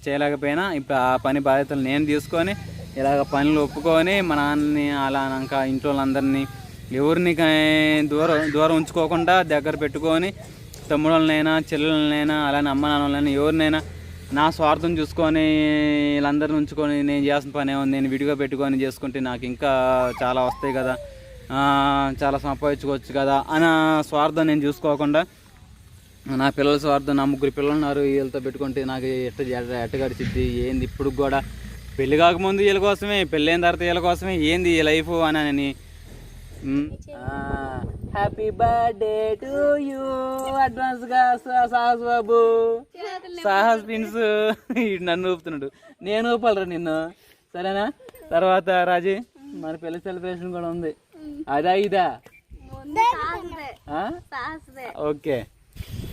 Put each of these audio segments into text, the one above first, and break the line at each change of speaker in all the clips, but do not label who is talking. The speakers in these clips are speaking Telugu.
చేయలేకపోయినా ఇప్పుడు ఆ పని బాధ్యతలు నేను తీసుకొని ఇలాగ పనులు ఒప్పుకొని మా నాన్నని అలా ఇంకా ఇంట్లో వాళ్ళందరినీ ఎవరిని దూరం ఉంచుకోకుండా దగ్గర పెట్టుకొని తమ్ముళ్ళనైనా చెల్లెలనైనా అలానే అమ్మ నాన్నలైనా ఎవరినైనా నా స్వార్థం చూసుకొని వీళ్ళందరిని ఉంచుకొని నేను చేసిన పని ఏముంది, నేను విడిగా పెట్టుకొని చేసుకుంటే నాకు ఇంకా చాలా వస్తాయి కదా, చాలా సంపాదించుకోవచ్చు కదా అన్న స్వార్థం నేను చూసుకోకుండా నా పిల్లల స్వార్థం, నా 3 పిల్లలు ఉన్నారు వీళ్ళతో పెట్టుకుంటే నాకు ఎట్ట గడిచిద్ది ఏంది, ఇప్పుడు కూడా పెళ్ళి కాకముందు వీళ్ళ కోసమే, పెళ్ళైన తర్వాత వీళ్ళ కోసమే ఏంది ఈ లైఫ్ అని happy birthday to you advance గా సాహస్ బాబు, సాహస్ ప్రిన్స్ నన్ను ఊపుతున్నాడు, నేను ఊపాలరా నిన్ను, సరేనా? తర్వాత రాజీ మన పెళ్లి సెలబ్రేషన్ కూడా ఉంది, అదా ఇదా? ఓకే.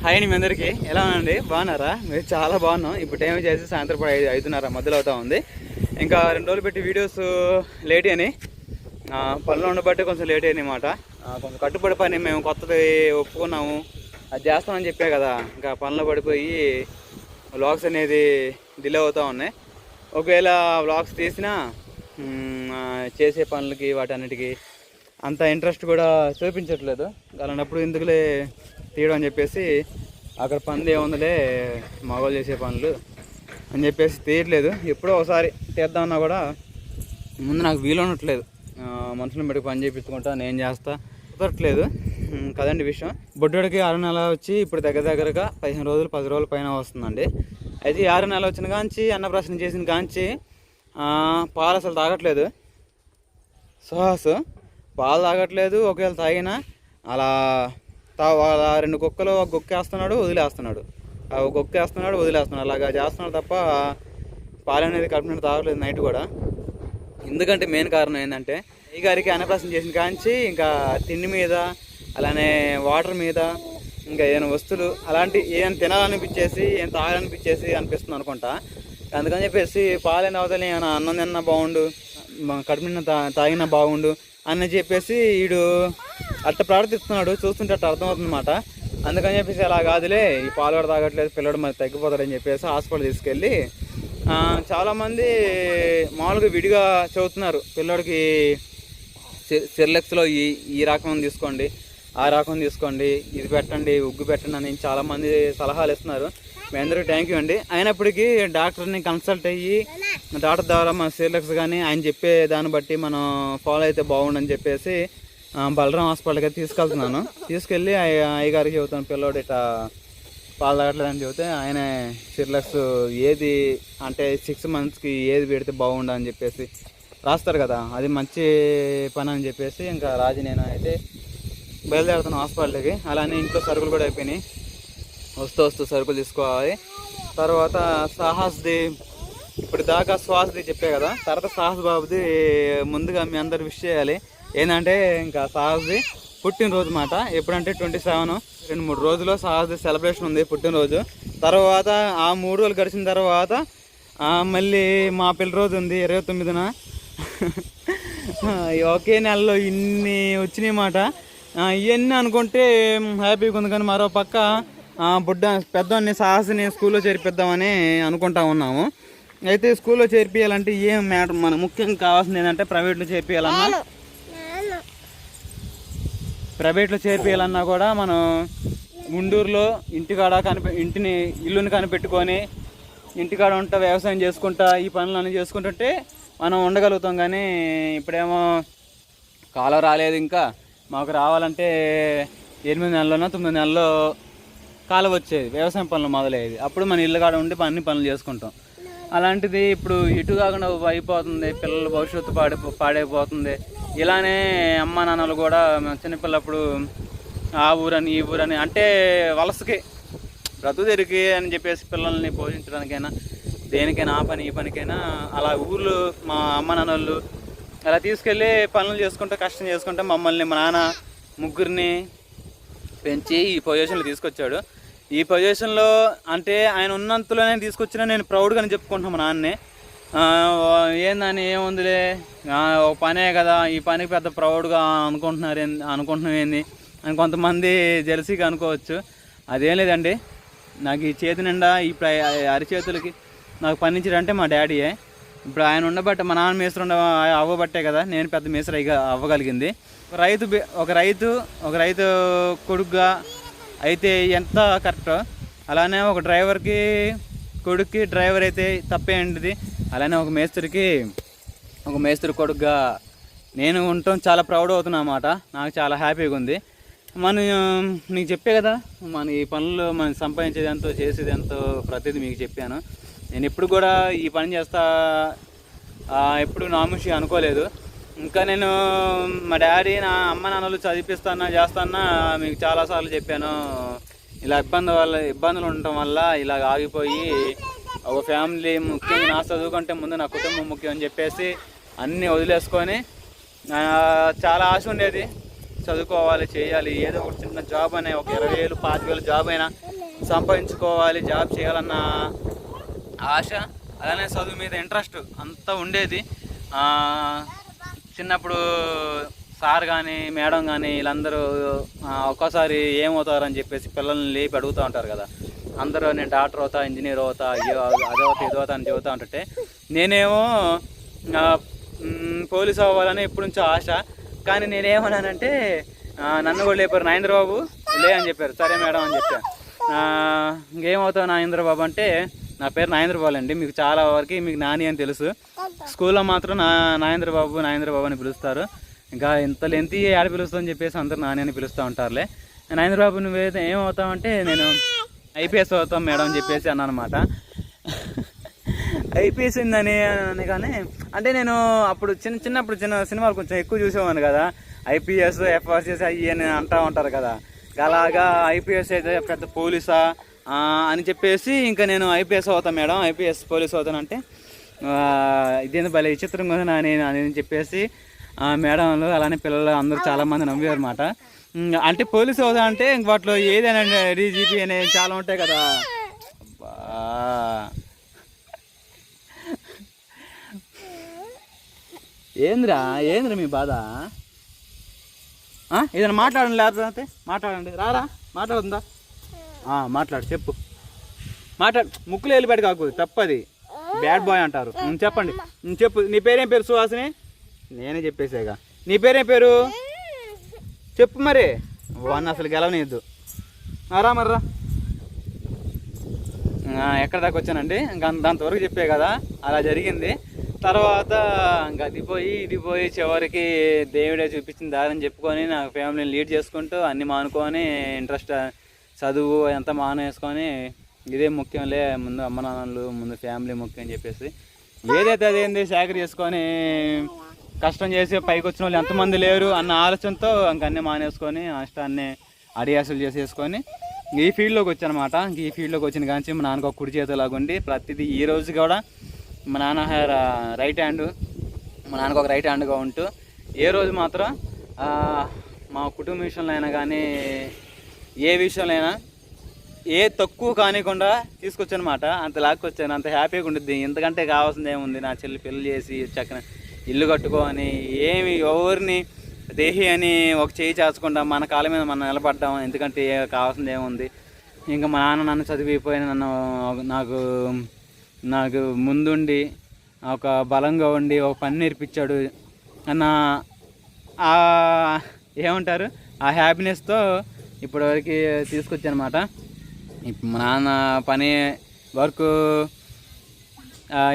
హాయ్ అండి మీ అందరికీ, ఎలా ఉందండి? బాగున్నారా? మీరు చాలా బాగున్నాం. ఇప్పుడు టైం చేసి సాయంత్రం 5:30 మధ్యలో అవుతా ఉంది. ఇంకా 2 రోజులు పెట్టి వీడియోస్ లేట్ అని పనులు ఉండబట్టి కొంచెం లేట్ అన్నమాట. కొంచెం కట్టుబడి పని మేము కొత్తది ఒప్పుకున్నాము, అది చేస్తామని చెప్పే కదా, ఇంకా పనులు పడిపోయి వ్లాగ్స్ అనేది డిలే అవుతూ ఉన్నాయి. ఒకవేళ వ్లాగ్స్ తీసినా చేసే పనులకి వాటన్నిటికీ అంత ఇంట్రెస్ట్ కూడా చూపించట్లేదు. అలాంటప్పుడు ఎందుకులే తీయడం అని చెప్పేసి అక్కడ పనులు ఏముందిలే మగవాళ్ళు చేసే పనులు అని చెప్పేసి తీయట్లేదు. ఎప్పుడో ఒకసారి తీద్దామన్నా కూడా ముందు నాకు వీలు ఉండట్లేదు, మనుషులను పెట్టి పని చేయించుకుంటా నేను చేస్తా కుదరట్లేదు కదండి విషయం. బొడ్డోడికి 6 నెల వచ్చి ఇప్పుడు దగ్గరగా 15 రోజులు 10 రోజుల పైన వస్తుందండి. అయితే 6 నెలలు వచ్చిన కాంచి అన్నప్రాసన చేసిన కాంచి పాలు అసలు తాగట్లేదు. సుహాస్ పాలు తాగట్లేదు. ఒకవేళ తాగినా అలా 2 కుక్కలు ఒక గొక్కేస్తున్నాడు వదిలేస్తున్నాడు, ఒక గొక్కేస్తున్నాడు వదిలేస్తున్నాడు, అలాగా చేస్తున్నాడు తప్ప పాలు అనేది కడుపునట్టు తాగలేదు నైట్ కూడా. ఎందుకంటే మెయిన్ కారణం ఏంటంటే ఈ గారికి అన్నప్రాసన చేసిన కాంచి ఇంకా తిండి మీద అలానే వాటర్ మీద ఇంకా ఏమైనా వస్తువులు అలాంటి ఏమైనా తినాలనిపించేసి ఏం తాగాలనిపించేసి అనిపిస్తుంది అనుకుంటా. అందుకని చెప్పేసి పాలైన అవతల ఏమైనా అన్నం తిన్నా బాగుండు, కడుపు నిండా తాగినా బాగుండు అని చెప్పేసి వీడు అట్ట ప్రవర్తిస్తున్నాడు. చూస్తుంటే అట్ట అర్థమవుతుందన్నమాట. అందుకని చెప్పేసి అలా కాదులే ఈ పాలు కూడా తాగట్లేదు పిల్లడు మరి తగ్గిపోతాడని చెప్పేసి హాస్పిటల్ తీసుకెళ్ళి చాలామంది మామూలుగా విడిగా చదువుతున్నారు. పిల్లడికి సెర్లెక్స్లో ఈ రకం తీసుకోండి, ఆ రకం తీసుకోండి, ఇది పెట్టండి, ఉగ్గు పెట్టండి అని చాలామంది సలహాలు ఇస్తున్నారు. మీ అందరికీ థ్యాంక్ యూ అండి. అయినప్పటికీ డాక్టర్ని కన్సల్ట్ అయ్యి డాక్టర్ ద్వారా మన సెర్లెక్స్ కానీ ఆయన చెప్పే దాన్ని బట్టి మనం ఫాలో అయితే బాగుండని చెప్పేసి బలరాం హాస్పిటల్కి తీసుకెళ్తున్నాను. తీసుకెళ్ళి అయ్యగారికి చెబుతాను పిల్లోడు ఇట్లా పాలు తాగట్లేదని చెబితే ఆయన సెర్లెక్స్ ఏది అంటే 6 monthsకి ఏది పెడితే బాగుండు అని చెప్పేసి రాస్తారు కదా, అది మంచి పని అని చెప్పేసి ఇంకా రాజు నేను అయితే బయలుదేరుతున్నాను హాస్పిటల్కి. అలానే ఇంట్లో సరుకులు కూడా అయిపోయినాయి, వస్తూ సరుకులు తీసుకోవాలి. తర్వాత సాహస్ది ఇప్పుడు దాకా శ్వాసది చెప్పే కదా, తర్వాత సాహస్ బాబుది ముందుగా మీ అందరు విష్ చేయాలి. ఏంటంటే ఇంకా సాహస్ది పుట్టినరోజు మాట. ఎప్పుడంటే 27 2-3 రోజుల్లో సాహస్ది సెలబ్రేషన్ ఉంది పుట్టినరోజు. తర్వాత ఆ 3 రోజులు గడిచిన తర్వాత మళ్ళీ మా పిల్ల రోజు ఉంది 29న. ఒకే నెలలో ఇన్ని వచ్చినాయి మాట. ఇవన్నీ అనుకుంటే హ్యాపీగా ఉంది. కానీ మరో పక్క పెద్దవాడిని సాహస్ని స్కూల్లో చేర్పిద్దామని అనుకుంటా ఉన్నాము. అయితే స్కూల్లో చేర్పియాలంటే ఏం మ్యాటర్ మన ముఖ్యంగా కావాల్సింది ఏంటంటే ప్రైవేట్లో చేర్పియాలన్నా కూడా మనం గుంటూరులో ఇంటికాడ ఇల్లుని కనిపెట్టుకొని ఇంటికాడ ఉంటా వ్యవసాయం చేసుకుంటా ఈ పనులన్నీ చేసుకుంటుంటే మనం ఉండగలుగుతాం. కానీ ఇప్పుడేమో కాలం రాలేదు, ఇంకా మాకు రావాలంటే 8 నెలలోనో 9 నెలల్లో కాలం వచ్చేది, వ్యవసాయం పనులు మొదలయ్యేది. అప్పుడు మన ఇల్లు కాడ ఉండి అన్ని పనులు చేసుకుంటాం. అలాంటిది ఇప్పుడు ఇటు కాకుండా అయిపోతుంది, పిల్లల భవిష్యత్తు పాడైపోతుంది. ఇలానే అమ్మ నాన్నలు కూడా చిన్నపిల్లప్పుడు ఆ ఊరని ఈ ఊరని అంటే వలసకి బ్రతుకు తెరికి అని చెప్పేసి పిల్లల్ని పోషించడానికైనా దేనికైనా ఆ పని ఈ పనికైనా అలా ఊర్లు మా అమ్మ నాన్నలు అలా తీసుకెళ్ళి పనులు చేసుకుంటే కష్టం చేసుకుంటే మమ్మల్ని మా నాన్న 3 పెంచి ఈ పొజిషన్లో తీసుకొచ్చాడు. ఈ పొజిషన్లో అంటే ఆయన ఉన్నంతలోనే తీసుకొచ్చినా నేను ప్రౌడ్గానే చెప్పుకుంటున్నాను మా నాన్నే. ఏందని ఏముందిలే ఒక పనే కదా, ఈ పనికి పెద్ద ప్రౌడ్గా అనుకుంటున్నాం ఏంది అని కొంతమంది జెలసీగా అనుకోవచ్చు. అదేం లేదండి, నాకు ఈ చేతి నిండా ఈ అరిచేతులకి నాకు పనిచేయడంటే మా డాడీయే. ఇప్పుడు ఆయన ఉండబట్టే, మా నాన్న మేస్త్రి అవ్వబట్టే కదా నేను పెద్ద మేస్త్రి అవ్వగలిగింది. ఒక రైతు కొడుకుగా అయితే ఎంత కరెక్టో, అలానే ఒక కొడుక్కి డ్రైవర్ అయితే తప్పేంటిది. అలానే ఒక మేస్త్రి కొడుకుగా నేను ఉండటం చాలా ప్రౌడ్ అవుతున్నా అన్నమాట. నాకు చాలా హ్యాపీగా ఉంది. నీకు చెప్పే కదా, మన ఈ పనులు మనం సంపాదించేది ఎంతో, చేసేది ఎంతో, ప్రతిదీ మీకు చెప్పాను. నేను ఎప్పుడు కూడా ఈ పని చేస్తా ఎప్పుడు నామూషి అనుకోలేదు. ఇంకా నేను మా డాడీ, నా అమ్మ నాన్నలు చేస్తానా మీకు చాలాసార్లు చెప్పాను. ఇలా ఇబ్బందులు ఉండటం వల్ల ఇలా ఆగిపోయి, ఒక ఫ్యామిలీ ముఖ్యం, నా చదువు కంటే ముందు నా కుటుంబం ముఖ్యం అని చెప్పేసి అన్నీ వదిలేసుకొని, చాలా ఆశ ఉండేది చదువుకోవాలి, చేయాలి, ఏదో ఒక చిన్న జాబ్ అనే ఒక 20,000 25,000 జాబ్ అయినా సంపాదించుకోవాలి, జాబ్ చేయాలన్న ఆశ, అలానే చదువు మీద ఇంట్రెస్ట్ అంతా ఉండేది. చిన్నప్పుడు సార్ కానీ మేడం కానీ వీళ్ళందరూ ఒక్కోసారి ఏమవుతారని చెప్పేసి పిల్లల్ని లేపి అడుగుతూ ఉంటారు కదా. అందరూ నేను డాక్టర్ అవుతా, ఇంజనీర్ అవుతా, అదవుతా ఇదవుతా అని చెబుతూ ఉంటుంటే, నేనేమో పోలీస్ అవ్వాలని ఎప్పటి నుంచో ఆశ. కానీ నేనేమన్నానంటే, నన్ను కూడా లేపారు, నాగేంద్రబాబు లే అని చెప్పారు. సరే మేడం అని చెప్పాను. ఇంకేమవుతావు నాగేంద్రబాబు అంటే, నా పేరు నాగేంద్రబాబు అండి. మీకు చాలా వరకు మీకు నాని అని తెలుసు. స్కూల్లో మాత్రం నాగేంద్రబాబు అని పిలుస్తారు. ఇంకా ఇంత లెంతి ఆడ పిలుస్తుందని చెప్పేసి అందరూ నాని అని పిలుస్తూ ఉంటారులే. నాగేంద్రబాబు నువ్వేదో ఏమవుతావంటే, నేను ఐపీఎస్ అవుతాం మేడం అని చెప్పేసి అన్నానమాట. ఐపీఎస్ ఉందని కానీ, అంటే నేను అప్పుడు చిన్నప్పుడు సినిమాలు కొంచెం ఎక్కువ చూసేవాను కదా. ఐపీఎస్ ఎఫ్ఆర్సీఎస్ అయ్యి అని అంటూ ఉంటారు కదా. అలాగా ఐపీఎస్ అయితే పెద్ద పోలీసా అని చెప్పేసి, ఇంకా నేను ఐపీఎస్ అవుతాను మేడం, ఐపీఎస్ పోలీస్ అవుతానంటే, ఇదేంది భలే విచిత్రంగా అని చెప్పేసి మేడంలు అలానే పిల్లలు అందరూ చాలామంది నవ్వారు అన్నమాట. అంటే పోలీసు అవుతా అంటే ఇంక వాటిలో ఏదైనా డీజీపీ అనేది చాలా ఉంటాయి కదా. ఏంద్రా మీ బాధ? ఏదైనా మాట్లాడండి, లేకపోతే మాట్లాడండి. మాట్లాడుతుందా? మాట్లాడు, చెప్పు, ముక్కులు వెళ్ళిపెట్టి కాకూడదు, తప్పది, బ్యాడ్ బాయ్ అంటారు. చెప్పండి, చెప్పు. నీ పేరేం పేరు? సుహాసిని. నేనే చెప్పేసాగా. నీ పేరేం పేరు చెప్పు మరి. వాడిని అసలు గెలవనియద్దు. మర్రా ఎక్కడ దాకా వచ్చానండి, ఇంకా అంతవరకు చెప్పే కదా. అలా జరిగింది. తర్వాత ఇంకా ఇది పోయి చివరికి దేవుడే చూపించిన దారిని చెప్పుకొని నా ఫ్యామిలీని లీడ్ చేసుకుంటూ అన్నీ మానుకొని, ఇంట్రెస్ట్ చదువు ఎంత మానేసుకొని, ఇదే ముఖ్యంలే, ముందు అమ్మ నాన్నలు, ముందు ఫ్యామిలీ ముఖ్యం అని చెప్పేసి ఏదైతే అదేంది సేకరి చేసుకొని కష్టం చేసి పైకి వచ్చిన వాళ్ళు ఎంతమంది లేరు అన్న ఆలోచనతో ఇంకన్నీ మానేసుకొని అష్టాన్ని అడియాసులు చేసేసుకొని ఈ ఫీల్డ్లోకి వచ్చానమాట. ఈ ఫీల్డ్లోకి వచ్చిన కానీ మా నాన్నకు ఒక కుడి చేతిలాగుండి ప్రతిదీ ఈ రోజు కూడా మా నాన్న రైట్ హ్యాండ్, మా నాన్నకు ఒక రైట్ హ్యాండ్గా ఉంటూ ఏ రోజు మాత్రం మా కుటుంబ విషయంలో అయినా కానీ ఏ విషయంలో అయినా ఏ తక్కువ కానికుండా తీసుకొచ్చానమాట. అంత లాక్కొచ్చాను, అంత హ్యాపీగా ఉంటుంది. ఇంతకంటే కావాల్సింది ఏముంది? నా చెల్లి పెళ్లి చేసి చక్కన ఇల్లు కట్టుకొని, ఏమి ఎవరిని దేహి అని ఒక చేయి చాచకుండా మన కాళ్ళ మీద మనం నిలబడ్డాం. ఎందుకంటే కావాల్సింది ఏముంది? ఇంకా మా నాన్న నన్ను చదివిపోయిన నాకు ముందుండి ఒక బలంగా ఉండి ఒక పని నేర్పించాడు అన్న ఏమంటారు ఆ హ్యాపీనెస్తో ఇప్పటివరకు తీసుకొచ్చానమాట. ఇప్పుడు మా నాన్న పని వర్క్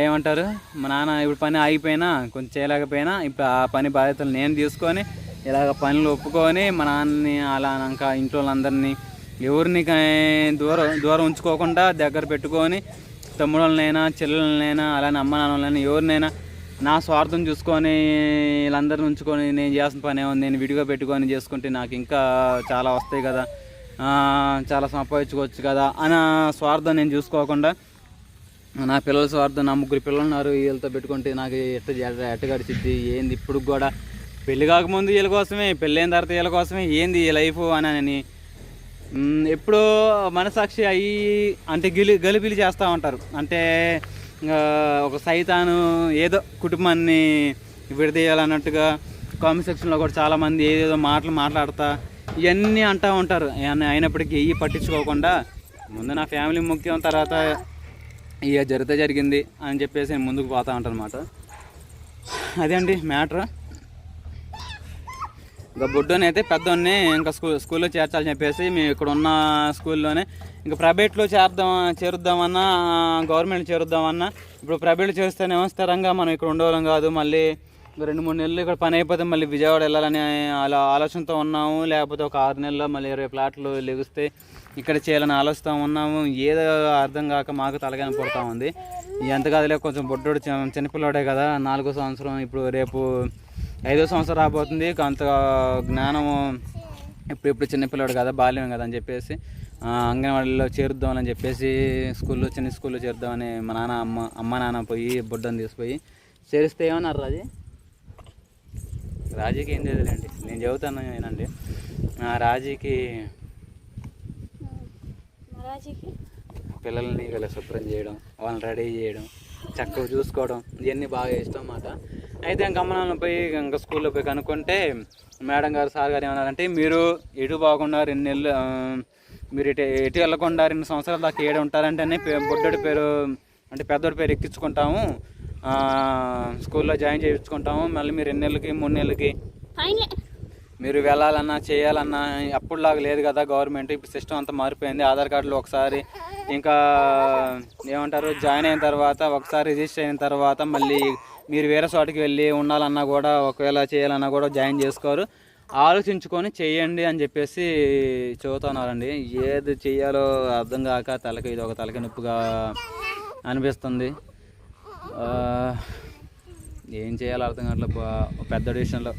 ఏమంటారు, మా నాన్న ఇప్పుడు పని ఆగిపోయినా కొంచెం చేయలేకపోయినా ఇప్పుడు ఆ పని బాధ్యతలు నేను తీసుకొని ఇలాగ పనులు ఒప్పుకొని మా నాన్నని అలా ఇంకా ఇంట్లో వాళ్ళందరినీ ఎవరిని దూరం ఉంచుకోకుండా దగ్గర పెట్టుకొని, తమ్ముళ్ళనైనా చెల్లెలనైనా అలానే అమ్మ నాన్నలైనా ఎవరినైనా నా స్వార్థం చూసుకొని వీళ్ళందరిని ఉంచుకొని నేను చేసిన పని ఏముంది, నేను విడిగా పెట్టుకొని చేసుకుంటే నాకు ఇంకా చాలా వస్తాయి కదా, చాలా సంపాదించుకోవచ్చు కదా అన్న స్వార్థం నేను చూసుకోకుండా, నా పిల్లల స్వార్థం, నా 3 పిల్లలు ఉన్నారు వీళ్ళతో పెట్టుకుంటే నాకు ఎట్ట గడిచిద్ది ఏంది, ఇప్పుడు కూడా పెళ్ళి కాకముందు వీళ్ళ కోసమే, పెళ్ళైన తర్వాత వీళ్ళ కోసమే, ఏంది ఈ లైఫ్ అని ఎప్పుడో మనసాక్షి అయ్యి అంటే గలిపిలి చేస్తూ ఉంటారు. అంటే ఒక సైతాను ఏదో కుటుంబాన్ని విడదీయాలన్నట్టుగా కామెంట్ సెక్షన్లో కూడా చాలామంది ఏదేదో మాట్లాడుతా ఇవన్నీ అంటూ ఉంటారు. అయినప్పటికీ ఇవి పట్టించుకోకుండా ముందు నా ఫ్యామిలీ ముఖ్యం, తర్వాత ఇక జరిగింది అని చెప్పేసి నేను ముందుకు పోతా ఉంటాను అనమాట. అదే అండి మ్యాటర్. ఇంకా బొడ్డోని అయితే పెద్దోన్ని ఇంకా స్కూల్లో చేర్చాలని చెప్పేసి మేము ఇక్కడ ఉన్న స్కూల్లోనే ఇంకా ప్రైవేట్లో చేరుద్దామన్నా గవర్నమెంట్ చేరుద్దామన్నా ఇప్పుడు ప్రైవేట్లో చేస్తేనేమో స్థిరంగా మనం ఇక్కడ ఉండేవాళ్ళం కాదు. మళ్ళీ 2-3 నెలలు ఇక్కడ పని అయిపోతే మళ్ళీ విజయవాడ వెళ్ళాలని అలా ఆలోచనతో ఉన్నాము. లేకపోతే ఒక 6 నెలల్లో మళ్ళీ 20 ప్లాట్లు లెగిస్తే ఇక్కడ చేయాలని ఆలోచిస్తూ ఉన్నాము. ఏదో అర్థం కాక మాకు తలగాని పడుతూ ఉంది. ఎంత కాదులే కొంచెం బొడ్డోడు చిన్నపిల్లాడే కదా, 4వ సంవత్సరం, ఇప్పుడు రేపు 5వ సంవత్సరం రాబోతుంది. అంత జ్ఞానము ఇప్పుడు చిన్నపిల్లాడు కదా, బాల్యం కదా అని చెప్పేసి అంగన్వాడీలో చేరుద్దామని చెప్పేసి చిన్న స్కూల్లో చేరుద్దామని మా అమ్మ నాన్న పోయి బొడ్డని తీసుకుపోయి చేరిస్తే ఏమన్నారు రాజీకి ఏం తెలియదులేండి, నేను చెబుతాను ఏనండి. రాజీకి పిల్లల్ని వీళ్ళ శుభ్రం చేయడం, వాళ్ళని రెడీ చేయడం, చక్కగా చూసుకోవడం ఇవన్నీ బాగా ఇష్టం అన్నమాట. అయితే ఇంకా అమ్మ నాన్న పోయి ఇంకా స్కూల్లో పోయి కనుక్కుంటే మేడం గారు సార్ గారు ఏమన్నారంటే, మీరు ఎటు పోకుండా 2 నెలలు మీరు ఎటు వెళ్ళకుండా 2 సంవత్సరాల దాకా ఏడు ఉంటారంటేనే బొడ్డోడి పేరు అంటే పెద్దోడి పేరు ఎక్కించుకుంటాము, స్కూల్లో జాయిన్ చేయించుకుంటాము. మళ్ళీ మీరు 2 నెలలకి 3 నెలలకి మీరు వెళ్ళాలన్నా చేయాలన్నా అప్పుడులాగా లేదు కదా గవర్నమెంట్. ఇప్పుడు సిస్టమ్ అంతా మారిపోయింది. ఆధార్ కార్డులు ఒకసారి ఇంకా ఏమంటారు జాయిన్ అయిన తర్వాత ఒకసారి రిజిస్టర్ అయిన తర్వాత మళ్ళీ మీరు వేరే చోటికి వెళ్ళి ఉండాలన్నా కూడా ఒకవేళ చేయాలన్నా కూడా జాయిన్ చేసుకోరు. ఆలోచించుకొని చేయండి అని చెప్పేసి చెబుతున్నారండి. ఏది చేయాలో అర్థం కాక ఇది ఒక తలకి నొప్పిగా అనిపిస్తుంది. ఏం చేయాలో అర్థం కావట్లేదు పెద్ద డివిజన్లో.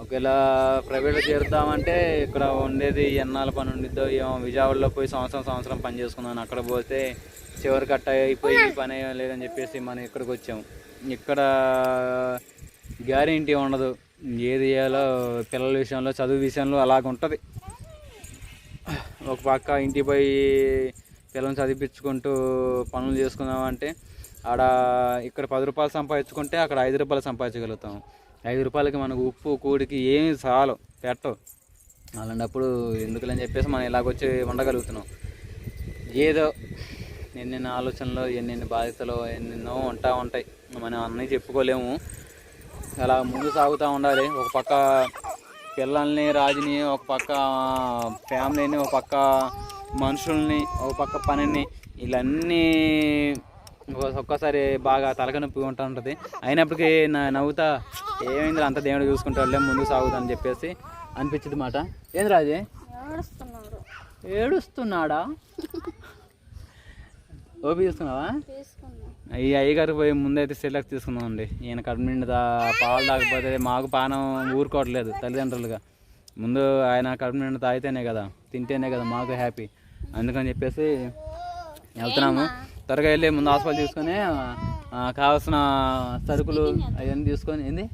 ఒకవేళ ప్రైవేట్లో చేరుద్దామంటే ఇక్కడ ఉండేది ఎన్నాళ్ళ పని ఉండిద్దో ఏమో. విజయవాడలో పోయి సంవత్సరం పని చేసుకున్నాను. అక్కడ పోతే చివరి కట్ట అయిపోయి పని లేదని చెప్పేసి మనం ఇక్కడికి వచ్చాము. ఇక్కడ గ్యారెంటీ ఉండదు ఏది చేయాలో. పిల్లల విషయంలో చదువు విషయంలో అలాగ ఉంటుంది. ఒక పక్క ఇంటికి పోయి పిల్లల్ని చదివించుకుంటూ పనులు చేసుకుందామంటే ఇక్కడ 10 రూపాయలు సంపాదించుకుంటే అక్కడ 5 రూపాయలు సంపాదించగలుగుతాం. 5 రూపాయలకి మనకు ఉప్పు కూడికి ఏమి చాలు పెట్టవు. అలాంటప్పుడు ఎందుకులని చెప్పేసి మనం ఇలాగొచ్చి ఉండగలుగుతున్నాం. ఏదో ఎన్నెన్ని ఆలోచనలు, ఎన్నెన్ని బాధ్యతలు ఎన్నెన్నో ఉంటాయి. మనం అన్నీ చెప్పుకోలేము. అలా ముందు సాగుతూ ఉండాలి. ఒక పక్క పిల్లల్ని, రాజుని, ఒక పక్క ఫ్యామిలీని, ఒక పక్క మనుషుల్ని, ఒక పక్క పనిని, ఇవన్నీ ఒక్కసారి బాగా తలకనొప్పి ఉంటా ఉంటుంది. అయినప్పటికీ నవ్వుతా ఏమైంది అంత దేవుడు చూసుకుంటాడులే ముందు సాగుతా అని చెప్పేసి అనిపించింది మాట. ఏంది రాజే ఏడుస్తున్నాడా? ఓపి తీసుకున్నావా? ఈ అయ్యగారికి పోయి ముందైతే సెలెక్ట్ తీసుకున్నామండి. ఈయన కడుపు నిండా పాలు తాగకపోతే మాకు పానం ఊరుకోవట్లేదు తల్లిదండ్రులుగా. ముందు ఆయన కడుపు నిండా తాగితేనే కదా, తింటేనే కదా మాకు హ్యాపీ. అందుకని చెప్పేసి వెళ్తున్నాము. త్వరగా వెళ్ళి ముందు హాస్పిటల్ తీసుకొని కావాల్సిన సరుకులు అవన్నీ తీసుకొని. ఏంది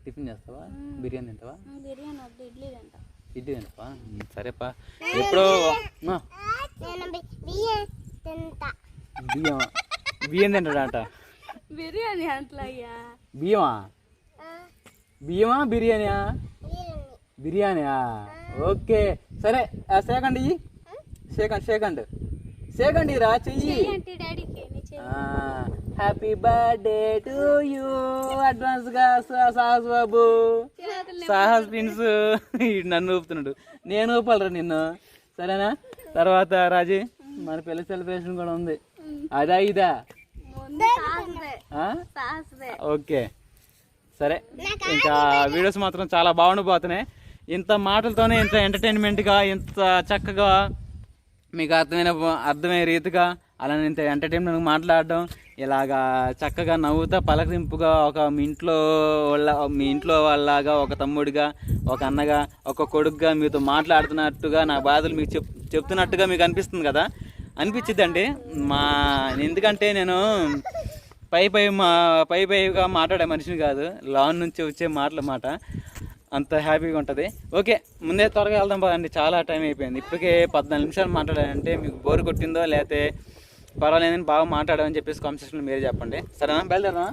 టిఫిన్ చేస్తావా? బిర్యానీ తింటావా? ఇడ్లీ తింటావా? సరేపా. ఎప్పుడో బియ్యం తింటాడంట. బియ్యమా బిర్యానీయా? బిర్యానీయా? ఓకే సరే. సెకండ్ రా చెయ్యి. Happy birthday to you advance గా సాహస్ బాబు. సాహస్ ప్రిన్స్ నన్ను ఊపుతున్నాడు, నేను ఊపాలరా నిన్ను. సరేనా? తర్వాత రాజీ మన పెళ్లి సెలబ్రేషన్ కూడా ఉంది. అదా ఇదా? ఓకే సరే. ఇంకా వీడియోస్ మాత్రం చాలా బాగుండిపోతున్నాయి. ఇంత మాటలతోనే ఇంత ఎంటర్టైన్మెంట్గా, ఇంత చక్కగా మీకు అర్థమయ్యే రీతిగా అలానే ఇంత ఎంటర్టైన్మెంట్ మాట్లాడడం, ఇలాగా చక్కగా నవ్వుతా పలకరింపుగా మీ ఇంట్లో వాళ్ళలాగా, ఒక తమ్ముడిగా, ఒక అన్నగా, ఒక కొడుకుగా మీతో మాట్లాడుతున్నట్టుగా నా బాధలు మీకు చెప్తున్నట్టుగా మీకు అనిపిస్తుంది కదా. అనిపించిద్దండి. ఎందుకంటే నేను పైగా మాట్లాడే మనిషిని కాదు, లాన్ నుంచి వచ్చే మాట అంత హ్యాపీగా ఉంటుంది. ఓకే ముందే త్వరగా వెళ్దాం పదండి, చాలా టైం అయిపోయింది. ఇప్పటికే 14 నిమిషాలు మాట్లాడాలంటే మీకు బోర్ కొట్టిందో లేకపోతే పర్వాలేదని బాగా మాట్లాడామని చెప్పేసి కామెంట్ సెక్షన్లో మీరే చెప్పండి. సరేనా? బయలుదేరనా?